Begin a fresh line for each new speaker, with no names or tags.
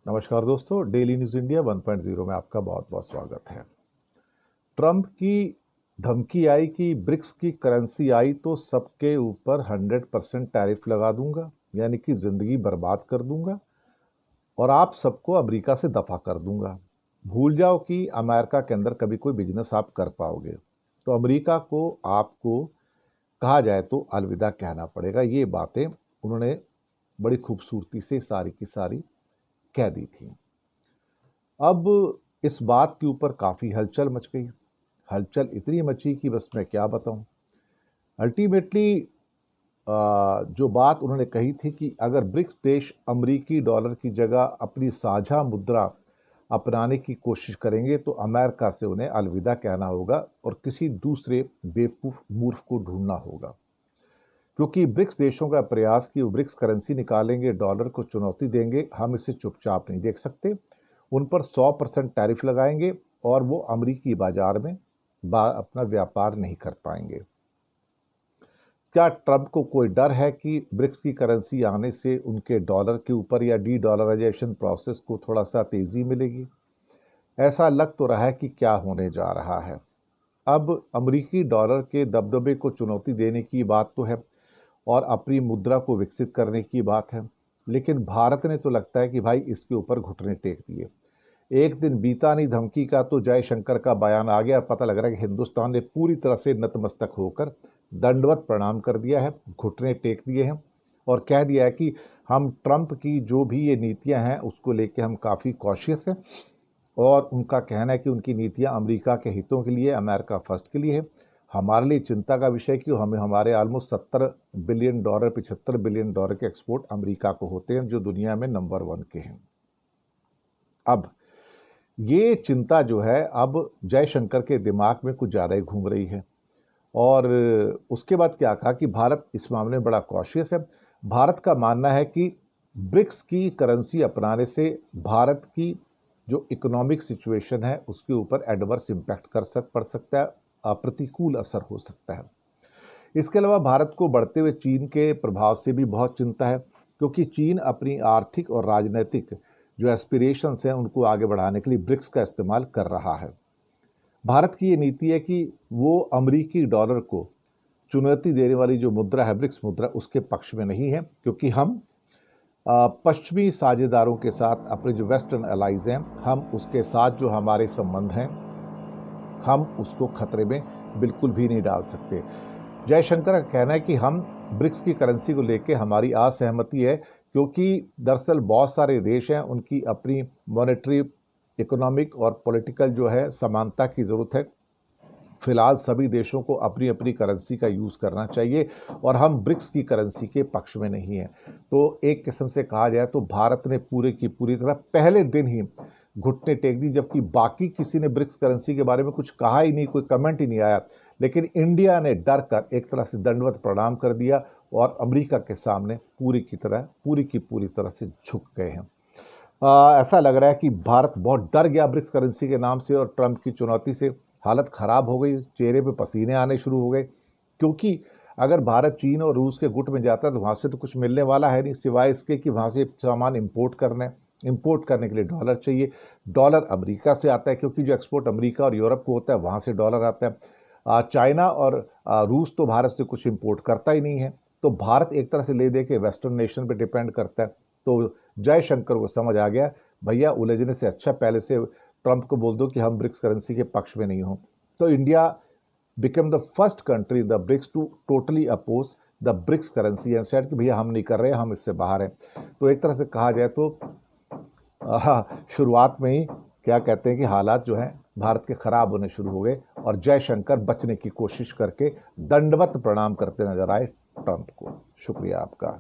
नमस्कार दोस्तों, daily news India 1.0 में आपका बहुत बहुत स्वागत है। ट्रंप की धमकी आई कि ब्रिक्स की करेंसी आई तो सबके ऊपर 100% टैरिफ लगा दूंगा, यानी कि ज़िंदगी बर्बाद कर दूंगा और आप सबको अमेरिका से दफा कर दूंगा। भूल जाओ कि अमेरिका के अंदर कभी कोई बिजनेस आप कर पाओगे। तो अमेरिका को आपको कहा जाए तो अलविदा कहना पड़ेगा। ये बातें उन्होंने बड़ी खूबसूरती से सारी की सारी कह दी थी। अब इस बात के ऊपर काफ़ी हलचल मच गई। हलचल इतनी मची कि बस मैं क्या बताऊं। अल्टीमेटली जो बात उन्होंने कही थी कि अगर ब्रिक्स देश अमरीकी डॉलर की जगह अपनी साझा मुद्रा अपनाने की कोशिश करेंगे तो अमेरिका से उन्हें अलविदा कहना होगा और किसी दूसरे बेवकूफ़ मूर्ख को ढूंढना होगा, क्योंकि ब्रिक्स देशों का प्रयास कि वो ब्रिक्स करेंसी निकालेंगे, डॉलर को चुनौती देंगे, हम इसे चुपचाप नहीं देख सकते। उन पर 100% टैरिफ लगाएंगे और वो अमरीकी बाजार में अपना व्यापार नहीं कर पाएंगे। क्या ट्रंप को कोई डर है कि ब्रिक्स की करेंसी आने से उनके डॉलर के ऊपर या डी डॉलराइजेशन प्रोसेस को थोड़ा सा तेजी मिलेगी? ऐसा लग तो रहा है कि क्या होने जा रहा है। अब अमरीकी डॉलर के दबदबे को चुनौती देने की बात तो है और अपनी मुद्रा को विकसित करने की बात है, लेकिन भारत ने तो लगता है कि भाई इसके ऊपर घुटने टेक दिए। एक दिन बीता नहीं धमकी का तो जयशंकर का बयान आ गया। पता लग रहा है कि हिंदुस्तान ने पूरी तरह से नतमस्तक होकर दंडवत प्रणाम कर दिया है, घुटने टेक दिए हैं और कह दिया है कि हम ट्रंप की जो भी ये नीतियां हैं उसको लेके हम काफ़ी कॉशियस हैं और उनका कहना है कि उनकी नीतियां अमेरिका के हितों के लिए, अमेरिका फर्स्ट के लिए है। हमारे लिए चिंता का विषय कि हमें हमारे almost 70 billion dollar 75 billion dollar के एक्सपोर्ट अमेरिका को होते हैं, जो दुनिया में नंबर 1 के हैं। अब ये चिंता जो है अब जयशंकर के दिमाग में कुछ ज़्यादा ही घूम रही है और उसके बाद क्या कहा कि भारत इस मामले में बड़ा कॉशियस है। भारत का मानना है कि ब्रिक्स की करेंसी अपनाने से भारत की जो इकोनॉमिक सिचुएशन है उसके ऊपर एडवर्स इम्पैक्ट पड़ सकता है, प्रतिकूल असर हो सकता है। इसके अलावा भारत को बढ़ते हुए चीन के प्रभाव से भी बहुत चिंता है, क्योंकि चीन अपनी आर्थिक और राजनीतिक जो एस्पिरेशंस हैं उनको आगे बढ़ाने के लिए ब्रिक्स का इस्तेमाल कर रहा है। भारत की ये नीति है कि वो अमरीकी डॉलर को चुनौती देने वाली जो मुद्रा है, ब्रिक्स मुद्रा, उसके पक्ष में नहीं है, क्योंकि हम पश्चिमी साझेदारों के साथ, अपने जो वेस्टर्न अलाइज हैं, हम उसके साथ जो हमारे संबंध हैं, हम उसको खतरे में बिल्कुल भी नहीं डाल सकते। जयशंकर का कहना है कि हम ब्रिक्स की करेंसी को लेके हमारी असहमति है, क्योंकि दरअसल बहुत सारे देश हैं, उनकी अपनी मॉनेटरी, इकोनॉमिक और पॉलिटिकल जो है समानता की ज़रूरत है। फिलहाल सभी देशों को अपनी अपनी करेंसी का यूज़ करना चाहिए और हम ब्रिक्स की करेंसी के पक्ष में नहीं हैं। तो एक किस्म से कहा जाए तो भारत ने पूरे की पूरी तरह पहले दिन ही घुटने टेक दी, जबकि बाकी किसी ने ब्रिक्स करेंसी के बारे में कुछ कहा ही नहीं, कोई कमेंट ही नहीं आया। लेकिन इंडिया ने डर कर एक तरह से दंडवत प्रणाम कर दिया और अमेरिका के सामने पूरी की पूरी तरह से झुक गए हैं। ऐसा लग रहा है कि भारत बहुत डर गया ब्रिक्स करेंसी के नाम से और ट्रंप की चुनौती से। हालत खराब हो गई, चेहरे पे पसीने आने शुरू हो गए, क्योंकि अगर भारत चीन और रूस के गुट में जाता है तो वहाँ से तो कुछ मिलने वाला है नहीं, सिवाय इसके कि वहाँ से सामान इंपोर्ट करना है। इंपोर्ट करने के लिए डॉलर चाहिए। डॉलर अमेरिका से आता है, क्योंकि जो एक्सपोर्ट अमेरिका और यूरोप को होता है वहाँ से डॉलर आता है। चाइना और रूस तो भारत से कुछ इंपोर्ट करता ही नहीं है, तो भारत एक तरह से ले दे के वेस्टर्न नेशन पे डिपेंड करता है। तो जयशंकर को समझ आ गया, भैया उलझने से अच्छा पहले से ट्रंप को बोल दो कि हम ब्रिक्स करेंसी के पक्ष में नहीं हो। तो India become the first country the BRICS to totally oppose the BRICS currency and said कि भैया हम नहीं कर रहे, हम इससे बाहर हैं। तो एक तरह से कहा जाए तो शुरुआत में ही क्या कहते हैं कि हालात जो हैं भारत के खराब होने शुरू हो गए और जयशंकर बचने की कोशिश करके दंडवत प्रणाम करते नजर आए ट्रंप को। शुक्रिया आपका।